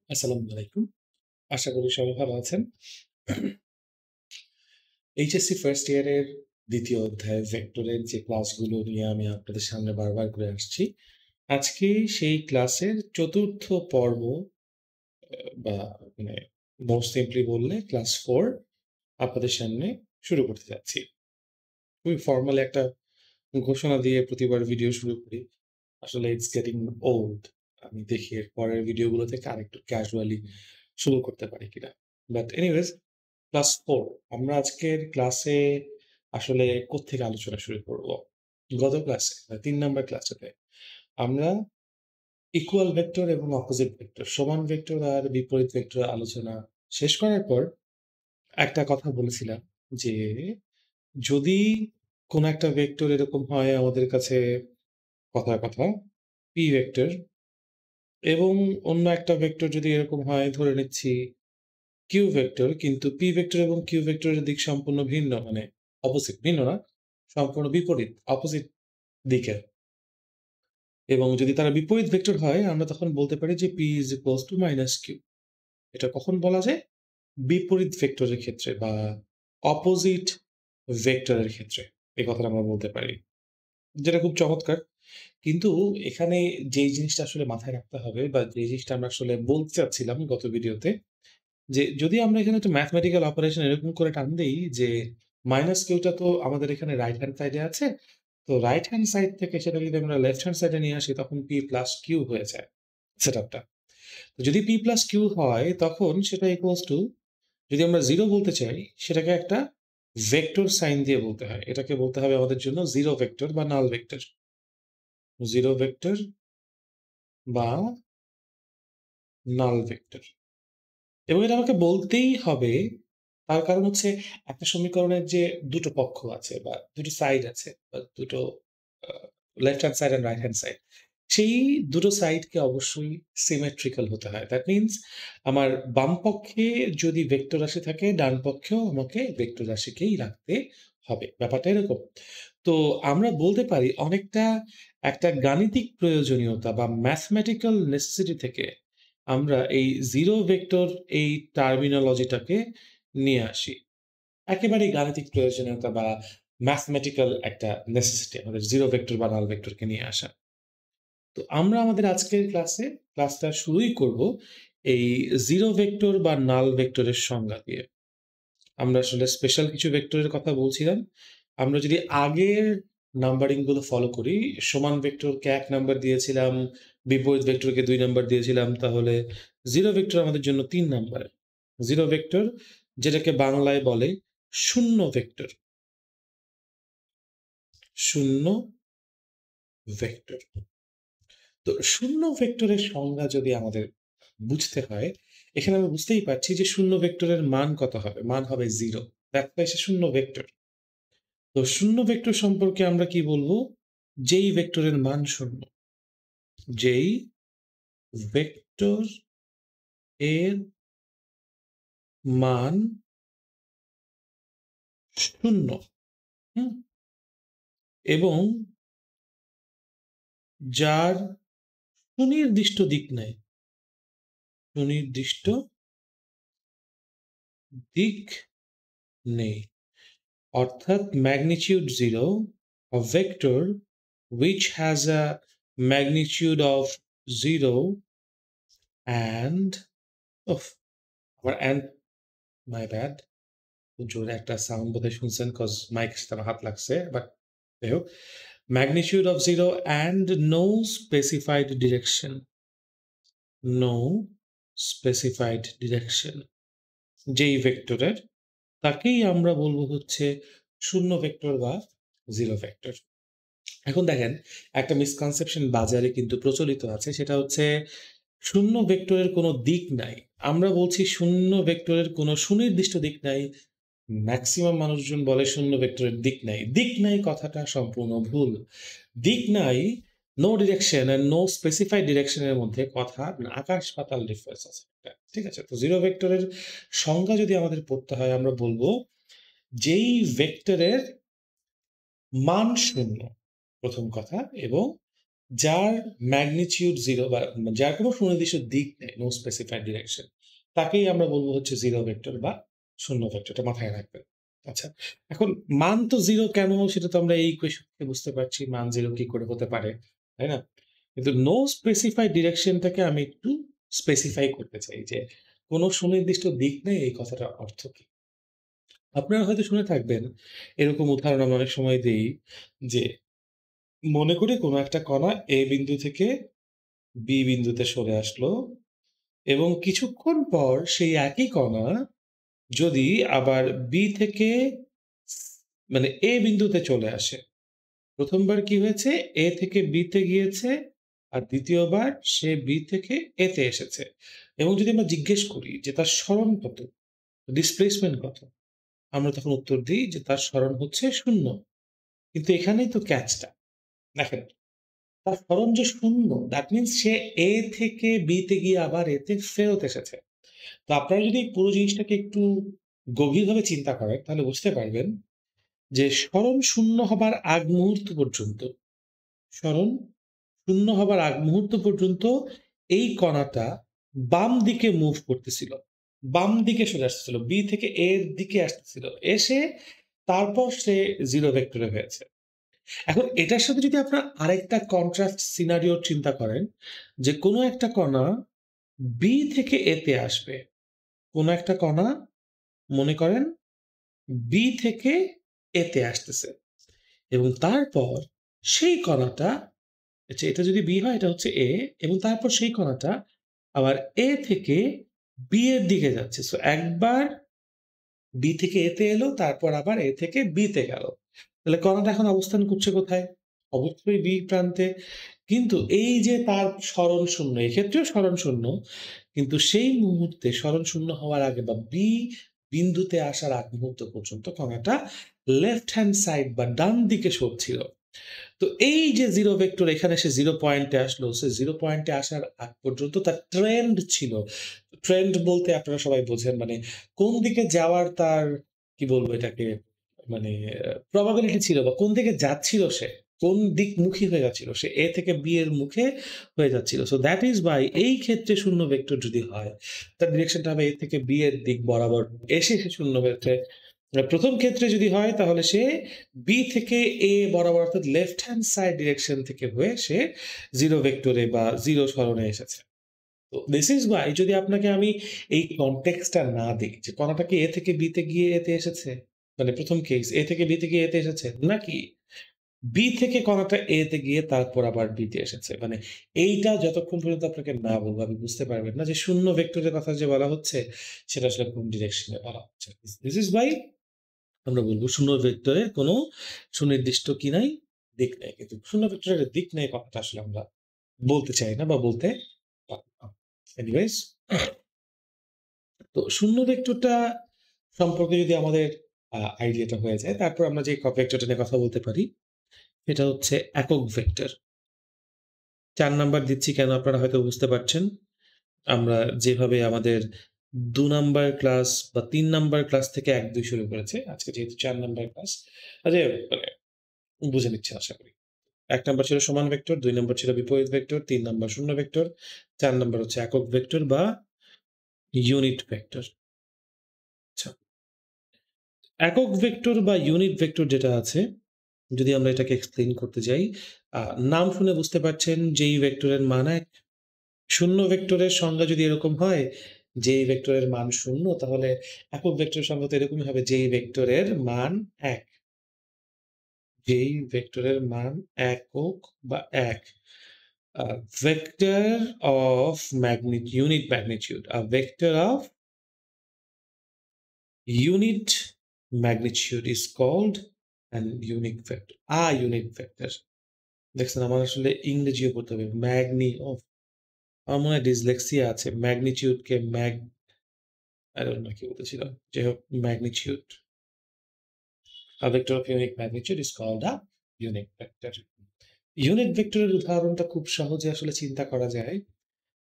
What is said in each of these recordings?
আসসালামু আলাইকুম। আশা করি সবাই ভালো আছেন। এইচএসসি ফার্স্ট ইয়ারের ২য় অধ্যায় ভেক্টরের যে ক্লাসগুলো নিয়ে আমি আপনাদের সামনে বারবার করে আসছি। আজকে সেই ক্লাসের ৪র্থ পর্ব বা মানে মোর সিম্পলি বললে ক্লাস ৪ আপনাদের সামনে শুরু করতে যাচ্ছি। খুবই ফর্মাল একটা ঘোষণা দিয়ে প্রতিবার ভিডিও শুরু করি। আসলে ইটস গেটিং ওল্ড। আমি দেখি এর পরের ভিডিওগুলো থেকে আরেকটু ক্যাজুয়ালি শুরু করতে পারি কিনা। বাট এনিওয়েজ ক্লাস 4 আমরা আজকের ক্লাসে আসলে কোত্থেকে আলোচনা শুরু করব? গত ক্লাসে ৩ নাম্বার ক্লাসেতে আমরা ইকুয়াল ভেক্টর এবং অপোজিট ভেক্টর, সমান ভেক্টর আর বিপরীত ভেক্টর আলোচনা শেষ করার পর একটা কথা বলেছিলাম যে, যদি কোন একটা ভেক্টর এরকম হয় আমাদের কাছে কথার কথা p ভেক্টর এবং অন্য একটা ভেক্টর যদি এরকম হয় ধরে নিচ্ছি q ভেক্টর, কিন্তু p ভেক্টর এবং q ভেক্টরের দিক সম্পূর্ণ ভিন্ন, মানে অপোজিট, ভিন্ন না, সম্পূর্ণ বিপরীত, অপোজিট দিকের। এবং যদি তারা বিপরীত ভেক্টর হয় আমরা তখন বলতে পারি যে p is equals to -q। এটা কখন বলা যায়? বিপরীত ভেক্টরের ক্ষেত্রে বা অপোজিট ভেক্টরের ক্ষেত্রে এই কথাটা আমরা বলতে পারি। যেটা খুব চমৎকার। কিন্তু এখানে যেই জিনিসটা আসলে মাথায় রাখতে হবে বা যে জিনিসটা আমরা আসলে বলতে চাচ্ছিলাম গত ভিডিওতে, যে যদি আমরা এখানে একটা ম্যাথমেটিক্যাল অপারেশন এরকম করে টান দেই যে মাইনাস কিউটা তো আমাদের এখানে রাইট হ্যান্ড সাইডে আছে। তো রাইট হ্যান্ড সাইড থেকে সেটা যদি আমরা লেফট হ্যান্ড সাইডে নিয়ে আসি তখন p প্লাস কিউ হয়ে যায় সেটআপটা। তো যদি p প্লাস কিউ হয় তখন সেটা ইকুয়ালস টু, যদি আমরা 0 বলতে চাই সেটাকে একটা ভেক্টর সাইন দিয়ে বলতে হয়। এটাকে বলতে হবে আমাদের জন্য 0 ভেক্টর বা নাল ভেক্টর। 0 ভেক্টর বা নাল ভেক্টর। এবং এটা আমাকে বলতেই হবে, তার কারণ হচ্ছে একটা সমীকরণের যে দুটো পক্ষ আছে বা দুটো সাইড আছে বা দুটো left hand side and right hand side, সেই দুটো সাইডকে অবশ্যই সিমেট্রিক্যাল হতে হয়। দ্যাট মিনস আমার বাম পক্ষে যদি ভেক্টর রাশি থাকে ডান পক্ষেও আমাকে ভেক্টর রাশিকেই রাখতে হবে। ব্যাপারটা এরকম। তো আমরা বলতে পারি অনেকটা একটা গাণিতিক প্রয়োজনীয়তা বা ম্যাথমেটিক্যাল নেসেসিটি থেকে আমরা এই 0 ভেক্টর এই টার্মিনোলজিটাকে নিয়ে আসি। একেবারেই গাণিতিক প্রয়োজনীয়তা বা ম্যাথমেটিক্যাল একটা নেসেসিটি আমাদের 0 ভেক্টর বা নাল ভেক্টরকে নিয়ে আসা। তো আমরা আমাদের আজকের ক্লাসটা শুরুই করব এই 0 ভেক্টর বা নাল ভেক্টরের সংজ্ঞা দিয়ে। আমরা আসলে স্পেশাল কিছু ভেক্টরের কথা বলছিলাম। আমরা যদি আগের নাম্বারিং গুলো ফলো করি, সমান ভেক্টরকে ১ নাম্বার দিয়েছিলাম, বিপরীত ভেক্টরকে ২ নাম্বার দিয়েছিলাম, তাহলে 0 ভেক্টর আমাদের জন্য ৩ নাম্বার। 0 ভেক্টর যেটাকে বাংলায় বলে শূন্য ভেক্টর। শূন্য ভেক্টর। তো শূন্য ভেক্টরের সংজ্ঞা যদি আমাদের বুঝতে হয়, এখানে আমরা বুঝতেই পারছি যে শূন্য ভেক্টরের মান কত হবে? মান হবে 0। দ্যাটস ওয়াই সে শূন্য ভেক্টর। তো শূন্য ভেক্টর সম্পর্কে আমরা কি বলবো? যেই ভেক্টরের মান শূন্য। যেই ভেক্টর এর মান শূন্য। হুম? এবং যার সুনির্দিষ্ট দিক নাই। সুনির্দিষ্ট দিক নেই। অর্থাৎ magnitude 0, a vector which has a magnitude of 0 and ওফ! আমার my bad, জোরে একটা সাউন্ড বোধহয় শুনছেন কজ মাইকের সাথে আমার হাত লাগছে। বাট যাই হোক, magnitude of 0 and no specified direction. No specified direction. যেই ভেক্টরের তাকেই আমরা বলবো হচ্ছে শূন্য ভেক্টর বা 0 ভেক্টর। এখন দেখেন, একটা মিসকনসেপশন বাজারে কিন্তু প্রচলিত আছে, সেটা হচ্ছে শূন্য ভেক্টরের কোনো দিক নাই। আমরা বলছি শূন্য ভেক্টরের কোনো সুনির্দিষ্ট দিক নাই। ম্যাক্সিমাম মানুষজন বলে শূন্য ভেক্টরের দিক নাই। দিক নাই কথাটা সম্পূর্ণ ভুল। দিক নাই, no direction and no specified direction এর মধ্যে কথা আকাশ পাতাল ডিফারেন্স আছে একটা। ঠিক আছে? তো 0 ভেক্টরের সংজ্ঞা যদি আমাদের পড়তে হয় আমরা বলব, যেই ভেক্টরের মান শূন্য, প্রথম কথা, এবং যার ম্যাগনিটিউড 0 বা যার কোনো সুনির্দিষ্ট দিক নেই, নো স্পেসিফাইড ডিরেকশন, তাকেই আমরা বলব হচ্ছে 0 ভেক্টর বা শূন্য ভেক্টর। এটা মাথায় রাখবেন। আচ্ছা, এখন মান তো 0 কেন সেটা তো আমরা এই ইকুয়েশন থেকে বুঝতে পারছি মান 0 কি করে হতে পারে, তাই না? কিন্তু নো স্পেসিফাইড ডিরেকশনটাকে আমি একটু স্পেসিফাই করতে চাই যে কোনো সুনির্দিষ্ট দিক নেই এই কথাটার অর্থ কি? আপনারা হয়তো শুনে থাকবেন এরকম উদাহরণ আমরা অনেক সময় দেই যে মনে করি কোনো একটা কণা A বিন্দু থেকে B বিন্দুতে সরে আসলো এবং কিছুক্ষণ পর সেই একই কণা যদি আবার B থেকে মানে A বিন্দুতে চলে আসে। ১ম বার কি হয়েছে? A থেকে B তে গিয়েছে আর ২য় বার সে B থেকে A তে এসেছে। এবং যদি আমরা জিজ্ঞেস করি যে তার সরণ কত? ডিসপ্লেসমেন্ট কত? আমরা তখন উত্তর দিই যে তার সরণ হচ্ছে ০। কিন্তু এখানেই তো ক্যাচটা। দেখেন, তার সরণ যে ০ দ্যাট মিনস সে A থেকে B তে গিয়ে আবার A তে ফেরত এসেছে। তো আপনারা যদি এই পুরো জিনিসটাকে একটু গভীরভাবে চিন্তা করেন তাহলে বুঝতে পারবেন যে সরণ ০ হবার আগ মুহূর্ত পর্যন্ত সরণ ০ হবার আগ মুহূর্ত পর্যন্ত এই কণাটা বাম দিকে মুভ করতেছিল। বাম দিকে সরে আসতেছিল। B থেকে A এর দিকে আসতেছিল। এসে তারপর সে 0 ভেক্টরে হয়েছে। এখন এটার সাথে যদি আপনার আরেকটা কন্ট্রাস্ট সিনারিও চিন্তা করেন যে কোনো একটা কণা B থেকে A তে আসবে। কোনো একটা কণা মনে করেন B থেকে A তে আসতেছে এবং তারপর সেই কণাটা আচ্ছা এটা যদি B হয় এটা হচ্ছে A এবং তারপর সেই কণাটা আবার A থেকে B এর দিকে যাচ্ছে। সো একবার B থেকে A তে এলো তারপর আবার A থেকে B তে গেল। তাহলে কণাটা এখন অবস্থান করছে কোথায়? অবশ্যই B প্রান্তে। কিন্তু এই যে তার সরণ ০ এক্ষেত্রেও সরণ ০ কিন্তু সেই মুহূর্তে সরণ ০ হওয়ার আগে বা B বিন্দুতে আসার আগ মুহূর্ত পর্যন্ত কণাটা লেফট হ্যান্ড সাইড বা ডান দিকে সরছিল। তো এই যে 0 ভেক্টর এখানে সে 0 পয়েন্টে আসলো। সে 0 পয়েন্টে আসার আগ পর্যন্ত তার ট্রেন্ড ছিল। ট্রেন্ড বলতে আপনারা সবাই বোঝেন মানে কোন দিকে যাওয়ার তার কি বলবো এটাকে মানে প্রবাবিলিটি ছিল বা কোন দিকে যাচ্ছিল সে। কোন দিকমুখী হয়ে যাচ্ছিল। সে A থেকে B এর মুখে হয়ে যাচ্ছিল। সো দ্যাট ইস ওয়াই এই ক্ষেত্রে শূন্য ভেক্টর যদি হয়, তার ডিরেকশনটা হবে A থেকে B এর দিক বরাবর এসে সে শূন্য ভেক্টরে ১ম ক্ষেত্রে যদি হয় তাহলে সে B থেকে A বরাবর অর্থাৎ লেফট হ্যান্ড সাইড ডিরেকশন থেকে হয়ে সে 0 ভেক্টরে বা 0 সরণে এসেছে। তো দিস ইস ওয়াই যদি আপনাকে আমি এই কনটেক্সটটা না দিই যে কণাটা কি A থেকে B তে গিয়ে A তে এসেছে? মানে ১ম কেস A থেকে B তে গিয়ে A তে এসেছে? নাকি B থেকে কণাটা A তে গিয়ে তারপর আবার B তে এসেছে? মানে এইটা যতক্ষণ পর্যন্ত আপনাকে না বলবো আপনি বুঝতে পারবেন না যে শূন্য ভেক্টরের কথা যে বলা হচ্ছে সেটা আসলে কোন ডিরেকশনে বলা হচ্ছে। দিস ইস ওয়াই আমরা বলব শূন্য ভেক্টরে কোনো সুনির্দিষ্ট কি নাই? দিক নাই। কিন্তু শূন্য ভেক্টরের দিক নেই কথাটা আসলে আমরা বলতে চাই না বা বলতে পারি না। এনিওয়েজ তো শূন্য ভেক্টরটা সম্পর্কে যদি আমাদের আইডিয়াটা হয়ে যায়, তারপর আমরা যে ভেক্টরটা নিয়ে কথা বলতে পারি, সেটা হচ্ছে একক ভেক্টর। ৪ নাম্বার দিচ্ছি কেন আপনারা হয়তো বুঝতে পারছেন। আমরা যেভাবে আমাদের ২ নাম্বার ক্লাস বা ৩ নাম্বার ক্লাস থেকে ১-২ শুরু করেছে। আজকে যেহেতু ৪ নাম্বার ক্লাস, কাজেই মানে বুঝে নিচ্ছেন আশা করি। ১ নাম্বার ছিল সমান ভেক্টর, ২ নাম্বার ছিল বিপরীত ভেক্টর, ৩ নাম্বার শূন্য ভেক্টর, ৪ নাম্বার হচ্ছে একক ভেক্টর বা ইউনিট ভেক্টর। আচ্ছা, একক ভেক্টর বা ইউনিট ভেক্টর যেটা আছে, যদি আমরা এটাকে এক্সপ্লেইন করতে যাই, আ নাম শুনে বুঝতে পারছেন যেই ভেক্টরের মান ১, শূন্য ভেক্টরের সংজ্ঞা যদি এরকম হয়, যেই ভেক্টরের মান ০ তাহলে একক ভেক্টরের সংজ্ঞা তো এরকমই হবে যেই ভেক্টরের মান ১। যেই ভেক্টরের মান একক বা ১। Vector of unit magnitude. A vector of unit magnitude is called an unique vector. A unit vector. দেখছেন আমার আসলে ইংরেজিও পড়তে হবে। আমার মনে হয় ডিসলেক্সিয়া আছে। Magnitude K I don't know কি বলতেছিলাম। যাই হোক magnitude. A vector of unique magnitude is called a unique vector. Unit ভেক্টরের উদাহরণটা খুব সহজে আসলে চিন্তা করা যায়।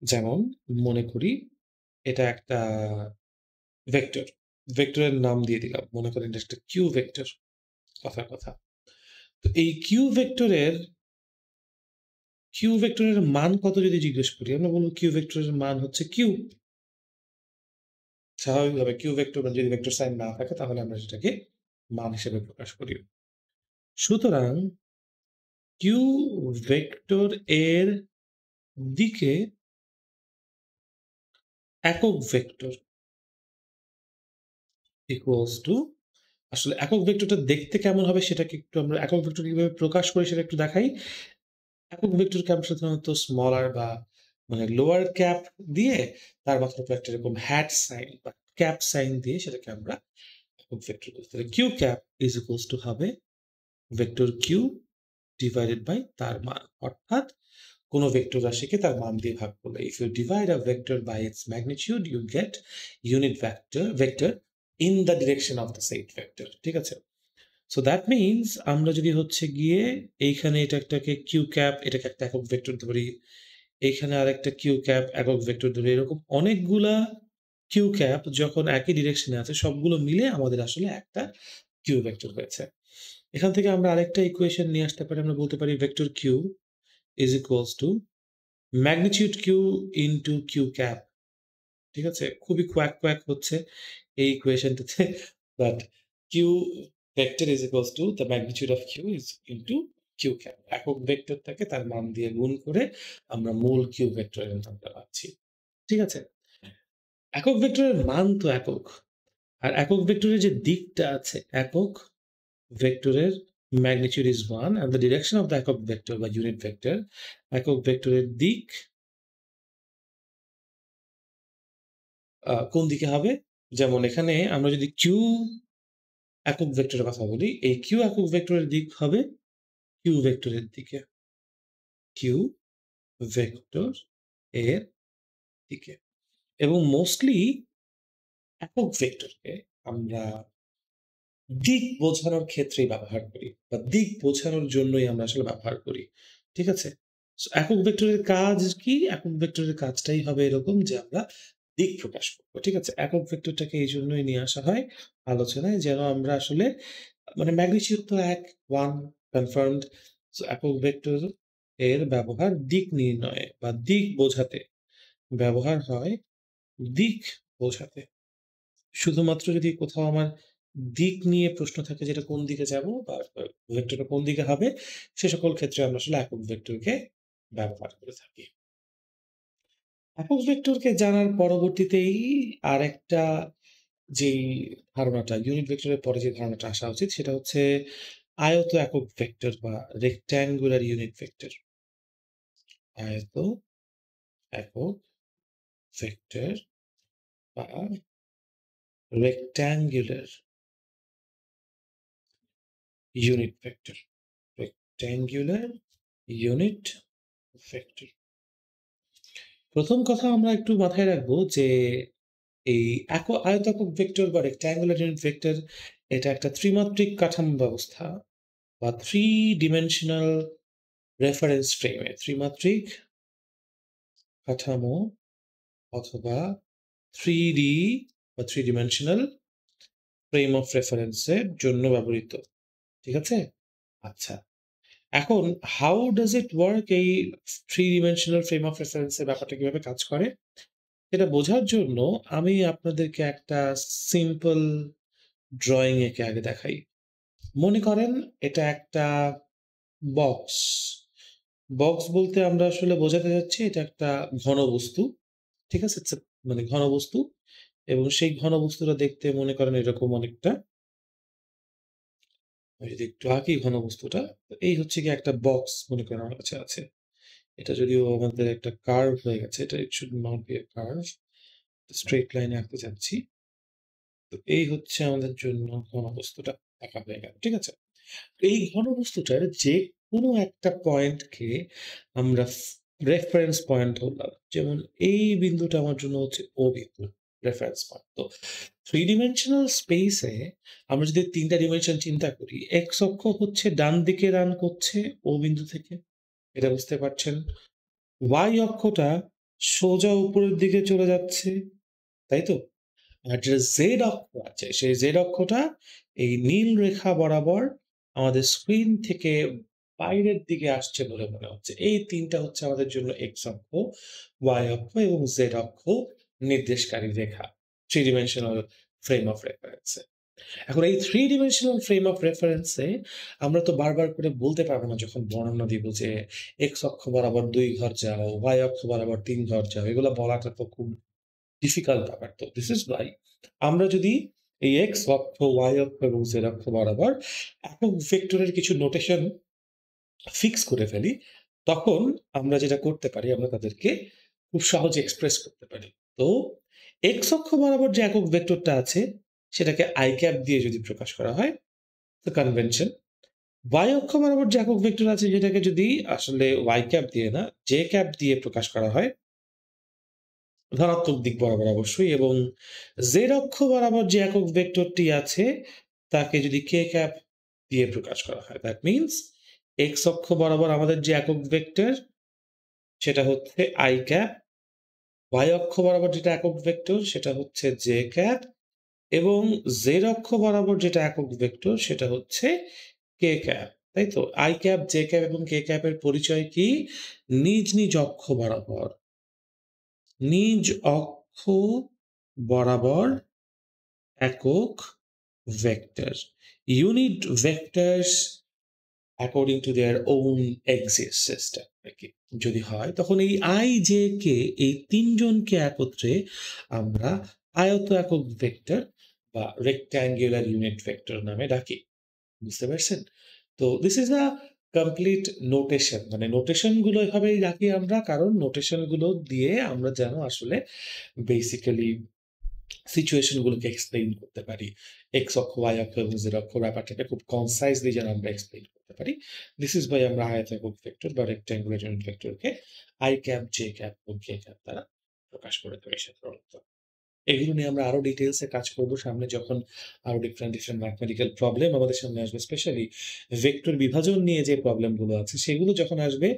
যেমন মনে করি এটা একটা ভেক্টর। ভেক্টরের নাম দিয়ে দিলাম। মনে করেন এটা একটা কিউ ভেক্টর। কথার কথা। তো এই কিউ ভেক্টরের কিউ ভেক্টরের মান কত যদি জিজ্ঞেস করি, আমরা বলব কিউ ভেক্টরের মান হচ্ছে কিউ। স্বাভাবিকভাবে কিউ ভেক্টর যদি ভেক্টর সাইন না থাকে তাহলে আমরা সেটাকে মান হিসেবে প্রকাশ করি। সুতরাং কিউ ভেক্টর এর দিকে একক ভেক্টর ইকুয়ালস টু, আসলে একক ভেক্টরটা দেখতে কেমন হবে সেটাকে একটু আমরা একক ভেক্টর কিভাবে প্রকাশ করি সেটা একটু দেখাই। একক ভেক্টরকে আমরা সাধারণত স্মলার বা মানে লোয়ার ক্যাপ দিয়ে তার মাথার উপর একটা এরকম হ্যাট সাইন বা ক্যাপ সাইন দিয়ে সেটাকে আমরা একক ভেক্টর বলতে পারি। Q cap is equals to হবে ভেক্টর কিউ ডিভাইডেড বাই তার মান, অর্থাৎ কোনো ভেক্টর রাশিকে তার মান দিয়ে ভাগ করলে if you divide a vector by its magnitude you get unit vector in the direction of the set vector. ঠিক আছে? সো দ্যাট মিনস আমরা যদি হচ্ছে গিয়ে এইখানে এটাকে কিউ ক্যাপ এটাকে একটা একক ভেক্টর ধরি, এইখানে আরেকটা কিউ ক্যাপ একক ভেক্টর ধরি, এরকম অনেকগুলা কিউ ক্যাপ যখন একই ডিরেকশনে আছে সবগুলো মিলে আমাদের আসলে একটা কিউ ভেক্টর হয়েছে। এখান থেকে আমরা আরেকটা ইকুয়েশন নিয়ে আসতে পারি, আমরা বলতে পারি vector q is equals to magnitude q into q cap. ঠিক আছে? খুবই কোয়াক হচ্ছে এই ইকুয়েশনটাতে, but q vector is equals to the magnitude of q is into q cap. একক ভেক্টরটাকে তার মান দিয়ে গুণ করে আমরা মূল কিউ ভেক্টরের মানটা পাচ্ছি। ঠিক আছে? একক ভেক্টরের মান তো একক, আর একক ভেক্টরের যে দিকটা আছে, একক ভেক্টরের magnitude is 1 and the direction of the একক ভেক্টর বা ইউনিট ভেক্টর, একক ভেক্টরের দিক কোন দিকে হবে? যেমন এখানে আমরা যদি কিউ একক ভেক্টরের কথা বলি, এই কিউ একক ভেক্টরের দিক হবে কিউ ভেক্টরের দিকে। কিউ ভেক্টর এর দিকে। এবং মোস্টলি একক ভেক্টরকে আমরা দিক বোঝানোর ক্ষেত্রেই ব্যবহার করি বা দিক বোঝানোর জন্যই আমরা আসলে ব্যবহার করি। ঠিক আছে? সো একক ভেক্টরের কাজ কি? একক ভেক্টরের কাজটাই হবে এরকম যে আমরা দিক প্রকাশ করব। ঠিক আছে? একক ভেক্টরটাকে এইজন্যই নিয়ে আসা হয় আলোচনায় যেন আমরা আসলে মানে ম্যাগনিটিউড তো ১, 1 কনফার্মড। সো একক ভেক্টর এর ব্যবহার দিক নির্ণয়ে বা দিক বোঝাতে ব্যবহার হয় দিক বোঝাতে। শুধুমাত্র যদি কোথাও আমার দিক নিয়ে প্রশ্ন থাকে যে এটা কোন দিকে যাবো বা ভেক্টরটা কোন দিকে হবে, সে সকল ক্ষেত্রে আমরা আসলে একক ভেক্টরকে ব্যবহার করে থাকি। একক ভেক্টরকে জানার পরবর্তীতেই আরেকটা যেই ধারণাটা ইউনিট ভেক্টরের পরে যে ধারণাটা আসা উচিত সেটা হচ্ছে আয়ত একক ভেক্টর বা রেক্ট্যাঙ্গুলার ইউনিট ভেক্টর। আয়ত একক ভেক্টর বা rectangular unit vector. Rectangular unit vector. প্রথম কথা আমরা একটু মাথায় রাখবো যে এই আয়ত একক ভেক্টর বা রেক্ট্যাঙ্গুলার ইউনিট ভেক্টর এটা একটা ত্রিমাত্রিক কাঠামো ব্যবস্থা বা থ্রি ডিমেনশনাল রেফারেন্স ফ্রেমে, ত্রিমাত্রিক কাঠামো অথবা 3D বা থ্রি ডিমেনশনাল ফ্রেম অফ রেফারেন্সের জন্য ব্যবহৃত। ঠিক আছে? আচ্ছা, এখন হাউ ডাজ ইট ওয়ার্ক, এই থ্রি ডিমেনশনাল ফ্রেম অফ রেফারেন্সের ব্যাপারটা কিভাবে কাজ করে এটা বোঝার জন্য আমি আপনাদেরকে একটা সিম্পল ড্রয়িং এঁকে আগে দেখাই। মনে করেন এটা একটা বক্স। বক্স বলতে আমরা আসলে বোঝাতে চাচ্ছি এটা একটা ঘনবস্তু। ঠিক আছে? মানে ঘনবস্তু, এবং সেই ঘনবস্তুটা দেখতে মনে করেন এরকম অনেকটা। আমি যদি একটু আঁকি ঘনবস্তুটা, এই হচ্ছে গিয়ে একটা বক্স মনে করেন আমার কাছে আছে। এটা যদিও আমাদের একটা কার্ভ হয়ে গেছে, এটা it should not be a curve. Straight লাইনে আঁকতে চাচ্ছি। তো এই হচ্ছে আমাদের জন্য ঘনবস্তুটা আঁকা হয়ে গেল। ঠিক আছে? এই ঘনবস্তুটার যে কোনো একটা পয়েন্টকে আমরা রেফারেন্স পয়েন্ট ধরলাম। যেমন এই বিন্দুটা আমার জন্য হচ্ছে ও বিন্দু, রেফারেন্স পয়েন্ট। তো থ্রি ডিমেনশনাল স্পেসে আমরা যদি ৩ টা ডিমেনশন চিন্তা করি, এক্স অক্ষ হচ্ছে ডান দিকে রান করছে ও বিন্দু থেকে। এটা বুঝতে পারছেন? ওয়াই অক্ষটা সোজা উপরের দিকে চলে যাচ্ছে। তাই তো? আর যে জেড অক্ষ আছে সেই জেড অক্ষটা এই নীল রেখা বরাবর আমাদের স্ক্রিন থেকে বাইরের দিকে আসছে বলে মনে হচ্ছে। এই ৩ টা হচ্ছে আমাদের জন্য x অক্ষ, y অক্ষ এবং z অক্ষ নির্দেশকারী রেখা। 3 dimensional frame of reference এ। এখন এই 3 dimensional frame of reference এ আমরা তো বারবার করে বলতে পারব না যখন বর্ণনা দিব যে x অক্ষ বরাবর ২ ঘর যাও, y অক্ষ বরাবর ৩ ঘর যাও। এগুলা বলাটা তো খুব ডিফিকাল্ট ব্যাপার। তো দিস ইস ওয়াই আমরা যদি এই x অক্ষ, y অক্ষ এবং z অক্ষ বরাবর একক ভেক্টরের কিছু নোটেশন ফিক্স করে ফেলি, তখন আমরা যেটা করতে পারি আমরা তাদেরকে খুব সহজে এক্সপ্রেস করতে পারি। তো x অক্ষ বরাবর যে একক ভেক্টরটা আছে সেটাকে i ক্যাপ দিয়ে যদি প্রকাশ করা হয়, তো কনভেনশন। y অক্ষ বরাবর যে একক ভেক্টর আছে সেটাকে যদি আসলে y ক্যাপ দিয়ে না, j ক্যাপ দিয়ে প্রকাশ করা হয়, ধনাত্মক দিক বরাবর অবশ্যই, এবং z অক্ষ বরাবর যে একক ভেক্টরটি আছে তাকে যদি k ক্যাপ দিয়ে প্রকাশ করা হয়, দ্যাট মিনস x অক্ষ বরাবর আমাদের যে একক ভেক্টর সেটা হচ্ছে i ক্যাপ, y অক্ষ বরাবর যেটা একক ভেক্টর সেটা হচ্ছে j ক্যাপ এবং z অক্ষ বরাবর যেটা একক ভেক্টর সেটা হচ্ছে k ক্যাপ। তাই তো? i ক্যাপ, j ক্যাপ এবং k ক্যাপের পরিচয় কি? নিজ, নিজ অক্ষ বরাবর। নিজ অক্ষ বরাবর একক vector. Unit vectors according to their own axis system আরকি। যদি হয় তখন এই i, j, k এই ৩ জনকে একত্রে আমরা আয়ত একক ভেক্টর বা rectangular unit vector নামে ডাকি। বুঝতে পারছেন? তো this is a complete notation. মানে নোটেশন গুলো এভাবেই রাখি আমরা, কারণ নোটেশন গুলো দিয়ে আমরা যেন আসলে বেসিক্যালি সিচুয়েশন গুলোকে এক্সপ্লেইন করতে পারি। এক্স অক্ষ, ওয়াই অক্ষ এবং জেড অক্ষ ব্যাপারটাকে খুব কনসাইজলি যেন আমরা এক্সপ্লেইন করতে পারি। দিস ইজ ওয়াই আমরা আয়ত একক ভেক্টর বা রেক্ট্যাঙ্গুলার ইউনিট ভেক্টরকে i ক্যাপ, j ক্যাপ এবং k ক্যাপ দ্বারা প্রকাশ করে থাকি সাধারণত। এগুলো নিয়ে আমরা আরো ডিটেইলস এ কাজ করব সামনে, যখন আরো ডিফারেন্ট, ডিফারেন্ট ম্যাথমেটিক্যাল প্রবলেম আমাদের সামনে আসবে। স্পেশালি ভেক্টর বিভাজন নিয়ে যে প্রবলেম গুলো আছে সেগুলো যখন আসবে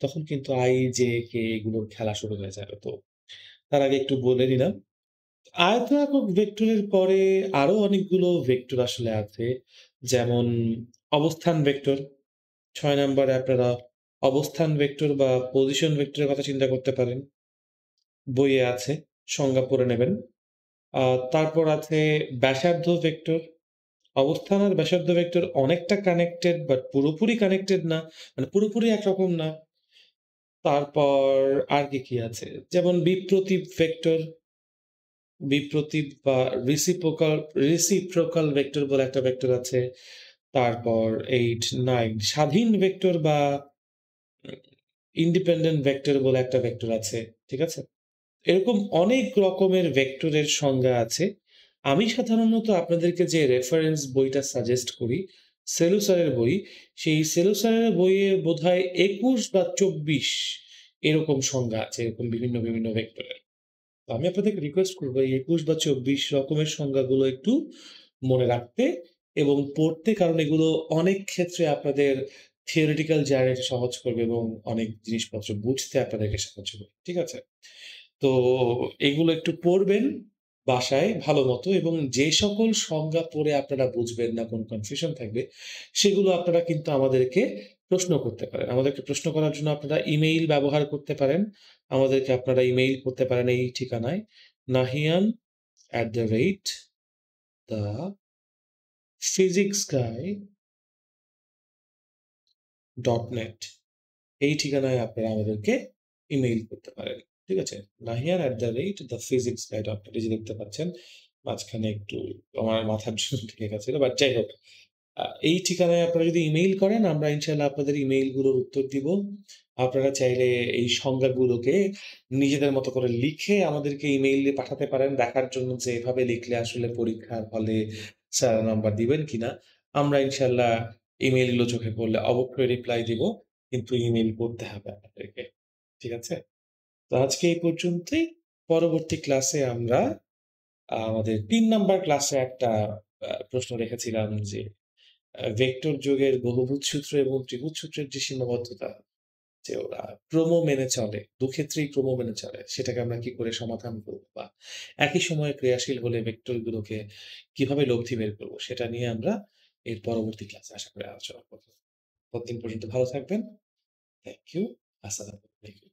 তখন কিন্তু i, j, k এগুলোর খেলা শুরু হয়ে যাবে। তো তার আগে একটু বলে নিলাম, আয়ত একক ভেক্টরের পরে আরো অনেকগুলো ভেক্টর আসলে আছে। যেমন অবস্থান ভেক্টর। ৬ নাম্বারে আপনারা অবস্থান ভেক্টর বা পজিশন ভেক্টরের কথা চিন্তা করতে পারেন। বইয়ে আছে, সংজ্ঞা পড়ে নেবেন। আ তারপর আছে ব্যাসার্ধ ভেক্টর। অবস্থান আর ব্যাসার্ধ ভেক্টর অনেকটা কানেক্টেড বাট পুরোপুরি কানেক্টেড না। মানে পুরোপুরি একরকম না। তারপর আর কি আছে? যেমন বিপ্রতীপ ভেক্টর, বিপ্রতীপ বা রিসিপ্রোকাল ভেক্টর বলে একটা ভেক্টর আছে। তারপর 8, 9 স্বাধীন ভেক্টর বা ইন্ডিপেন্ডেন্ট ভেক্টর বলে একটা ভেক্টর আছে। ঠিক আছে? এরকম অনেক রকমের ভেক্টরের সংজ্ঞা আছে। আমি সাধারণত আপনাদেরকে যে রেফারেন্স বইটা সাজেস্ট করি, সেলু স্যারের বই, সেই সেলু স্যারের বইয়ে বোধহয় ২১ বা ২৪ এরকম সংজ্ঞা আছে, এরকম বিভিন্ন, বিভিন্ন ভেক্টরের। তো আমি আপনাদেরকে রিকোয়েস্ট করব এই ২১ বা ২৪ রকমের সংজ্ঞাগুলো একটু মনে রাখতে এবং পড়তে, কারণ এগুলো অনেক ক্ষেত্রে আপনাদের থিওরিটিক্যাল জার্নিটা সহজ করবে এবং অনেক জিনিসপত্র বুঝতে আপনাদেরকে সাহায্য করবে। ঠিক আছে? তো এগুলো একটু পড়বেন বাসায় ভালোমতো, এবং যে সকল সংজ্ঞা পড়ে আপনারা বুঝবেন না, কোন কনফিউশন থাকবে, সেগুলো আপনারা কিন্তু আমাদেরকে প্রশ্ন করতে পারেন। আমাদেরকে প্রশ্ন করার জন্য আপনারা ইমেইল ব্যবহার করতে পারেন। আমাদেরকে আপনারা ইমেইল করতে পারেন এই ঠিকানায় nahian@thephysixguy.net এই ঠিকানায় আপনারা আমাদেরকে ইমেইল করতে পারেন। ঠিক আছে? nahian@thephysixguy.net এই যে দেখতে পাচ্ছেন, মাঝখানে একটু আমার মাথার জন্য ঢেকে গেছিল। বাট যাই হোক, এই ঠিকানায় আপনারা যদি ইমেইল করেন, আমরা ইনশাআল্লাহ আপনাদের ইমেইলগুলোর উত্তর দিব। আপনারা চাইলে এই সংজ্ঞাগুলোকে নিজেদের মতো করে লিখে আমাদেরকে ইমেইলে পাঠাতে পারেন, দেখার জন্য যে এভাবে লিখলে আসলে পরীক্ষার হলে স্যার নাম্বার দিবেন কিনা। আমরা ইনশাআল্লাহ ইমেইলগুলো চোখে পড়লে অবশ্যই রিপ্লাই দিব। কিন্তু ইমেইল করতে হবে আপনাদেরকে। ঠিক আছে? তো আজকে এই পর্যন্তই। পরবর্তী ক্লাসে আমরা আমাদের ৩ নাম্বার ক্লাসে একটা প্রশ্ন রেখেছিলাম যে ভেক্টর যোগের বহুভুজ সূত্র এবং ত্রিভুজ সূত্রের যে সীমাবদ্ধতা, যে ওরা ক্রম মেনে চলে, দুক্ষেত্রেই ক্রম মেনে চলে, সেটাকে আমরা কি করে সমাধান করব, বা একই সময়ে ক্রিয়াশীল হলে ভেক্টর গুলোকে কিভাবে লব্ধি বের করব, সেটা নিয়ে আমরা এর পরবর্তী ক্লাসে আশা করি আলোচনা করব। ততদিন পর্যন্ত ভালো থাকবেন। Thank you. আসসালামু আলাইকুম।